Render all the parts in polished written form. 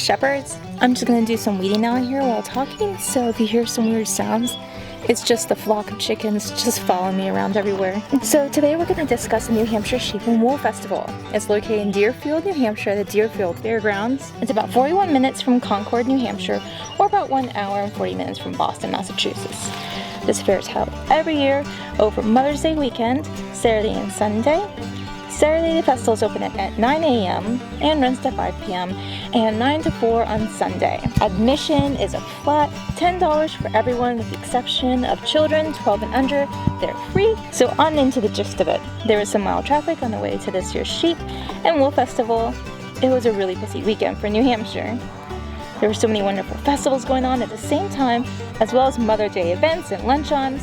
shepherds. I'm just gonna do some weeding out here while talking, so if you hear some weird sounds, it's just the flock of chickens just following me around everywhere. So today we're gonna discuss the New Hampshire Sheep and Wool Festival. It's located in Deerfield, New Hampshire, at the Deerfield Fairgrounds. It's about 41 minutes from Concord, New Hampshire, or about 1 hour and 40 minutes from Boston, Massachusetts. This fair is held every year over Mother's Day weekend, Saturday and Sunday. Saturday, the festival is open at 9 a.m. and runs to 5 p.m. and 9 to 4 on Sunday. Admission is a flat $10 for everyone with the exception of children 12 and under. They're free. So on into the gist of it. There was some mild traffic on the way to this year's Sheep and Wool Festival. It was a really busy weekend for New Hampshire. There were so many wonderful festivals going on at the same time, as well as Mother's Day events and luncheons.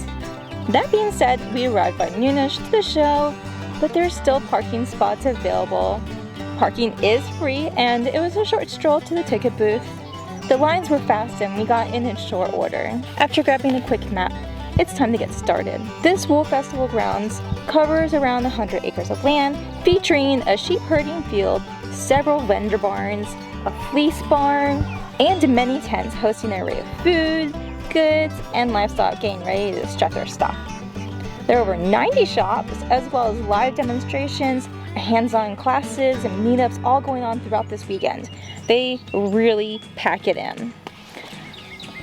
That being said, we arrived by noonish to the show, but there's still parking spots available. Parking is free, and it was a short stroll to the ticket booth. The lines were fast and we got in short order. After grabbing a quick map, it's time to get started. This Wool Festival grounds covers around 100 acres of land, featuring a sheep herding field, several vendor barns, a fleece barn, and many tents hosting an array of food, goods, and livestock getting ready to strut their stuff. There are over 90 shops, as well as live demonstrations, hands-on classes, and meetups all going on throughout this weekend. They really pack it in.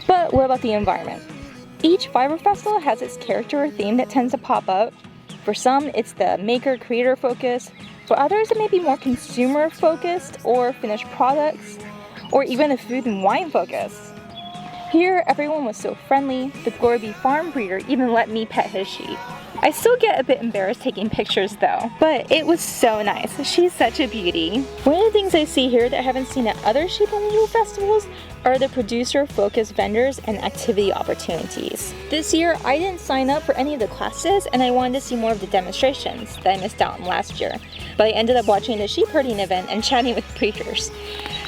But what about the environment? Each fiber festival has its character or theme that tends to pop up. For some, it's the maker-creator focus. For others, it may be more consumer-focused or finished products, or even a food and wine focus. Here, everyone was so friendly. The Glory farm breeder even let me pet his sheep. I still get a bit embarrassed taking pictures though, but it was so nice. She's such a beauty. One of the things I see here that I haven't seen at other sheep and wool festivals are the producer-focused vendors and activity opportunities. This year, I didn't sign up for any of the classes, and I wanted to see more of the demonstrations that I missed out on last year, but I ended up watching the sheep herding event and chatting with breeders.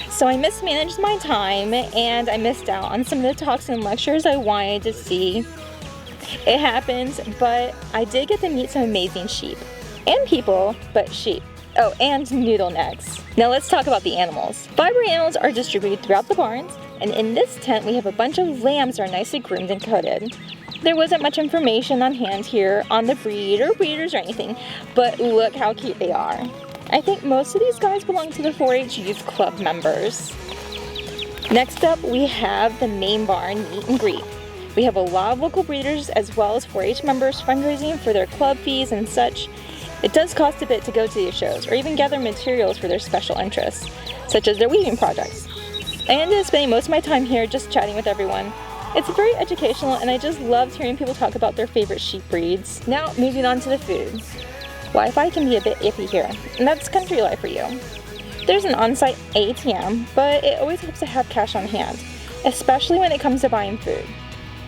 So I mismanaged my time, and I missed out on some of the talks and lectures I wanted to see. It happens, but I did get to meet some amazing sheep. And people, but sheep. Oh, and noodle necks. Now let's talk about the animals. Fiber animals are distributed throughout the barns, and in this tent we have a bunch of lambs that are nicely groomed and coated. There wasn't much information on hand here on the breed or breeders or anything, but look how cute they are. I think most of these guys belong to the 4-H Youth Club members. Next up, we have the main barn meet and greet. We have a lot of local breeders as well as 4-H members fundraising for their club fees and such. It does cost a bit to go to these shows or even gather materials for their special interests, such as their weaving projects. I ended up spending most of my time here just chatting with everyone. It's very educational, and I just loved hearing people talk about their favorite sheep breeds. Now, moving on to the food. Wi-Fi can be a bit iffy here, and that's country life for you. There's an on-site ATM, but it always helps to have cash on hand, especially when it comes to buying food.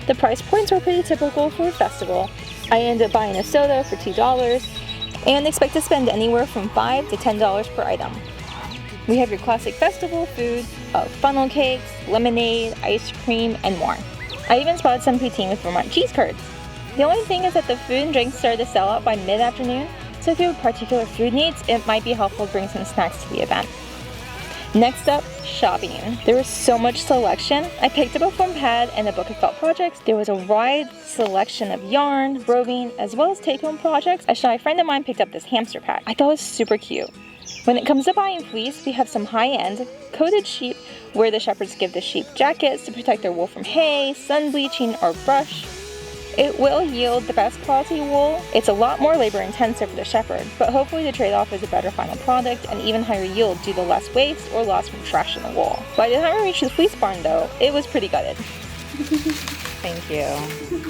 The price points were pretty typical for a festival. I ended up buying a soda for $2 and expect to spend anywhere from $5 to $10 per item. We have your classic festival food of funnel cakes, lemonade, ice cream, and more. I even spotted some poutine with Vermont cheese curds. The only thing is that the food and drinks started to sell out by mid-afternoon, so if you have particular food needs, it might be helpful to bring some snacks to the event. Next up, shopping. There was so much selection. I picked up a foam pad and a book of felt projects. There was a wide selection of yarn, roving, as well as take-home projects. A shy friend of mine picked up this hamster pack. I thought it was super cute. When it comes to buying fleece, we have some high-end coated sheep where the shepherds give the sheep jackets to protect their wool from hay, sun bleaching, or brush. It will yield the best quality wool. It's a lot more labor intensive for the shepherd, but hopefully the trade-off is a better final product and even higher yield due to less waste or loss from trash in the wool. By the time I reached the fleece barn though, it was pretty gutted. Thank you.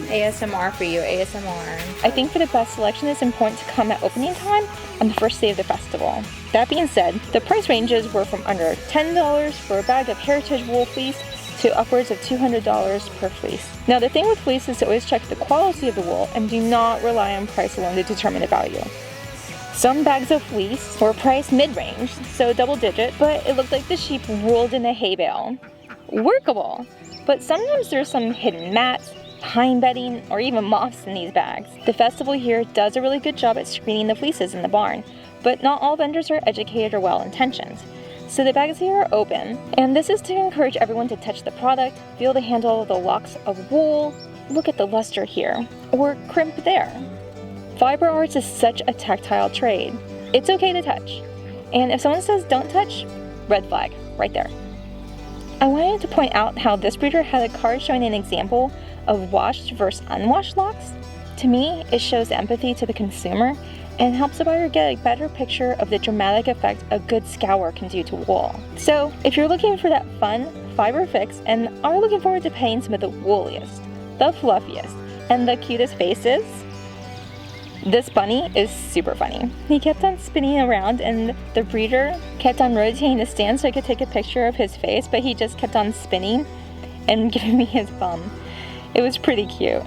ASMR for you, ASMR. I think for the best selection it's important to come at opening time on the first day of the festival. That being said, the price ranges were from under $10 for a bag of heritage wool fleece to upwards of $200 per fleece. Now the thing with fleece is to always check the quality of the wool and do not rely on price alone to determine the value. Some bags of fleece were priced mid-range, so double-digit, but it looked like the sheep rolled in a hay bale. Workable, but sometimes there's some hidden mats, pine bedding, or even moths in these bags. The festival here does a really good job at screening the fleeces in the barn, but not all vendors are educated or well-intentioned. So the bags here are open, and this is to encourage everyone to touch the product, feel the handle of the locks of wool, look at the luster here, or crimp there. Fiber arts is such a tactile trade. It's okay to touch. And if someone says don't touch, red flag, right there. I wanted to point out how this breeder had a card showing an example of washed versus unwashed locks. To me, it shows empathy to the consumer and helps the buyer get a better picture of the dramatic effect a good scour can do to wool. So if you're looking for that fun fiber fix and are looking forward to painting some of the wooliest, the fluffiest, and the cutest faces, this bunny is super funny. He kept on spinning around and the breeder kept on rotating the stand so I could take a picture of his face, but he just kept on spinning and giving me his bum. It was pretty cute.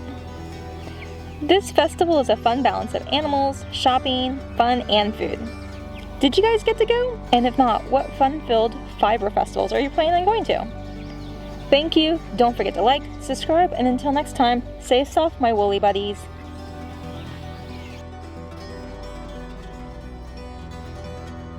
This festival is a fun balance of animals, shopping, fun, and food. Did you guys get to go? And if not, what fun-filled fiber festivals are you planning on going to? Thank you, don't forget to like, subscribe, and until next time, stay soft, my woolly buddies.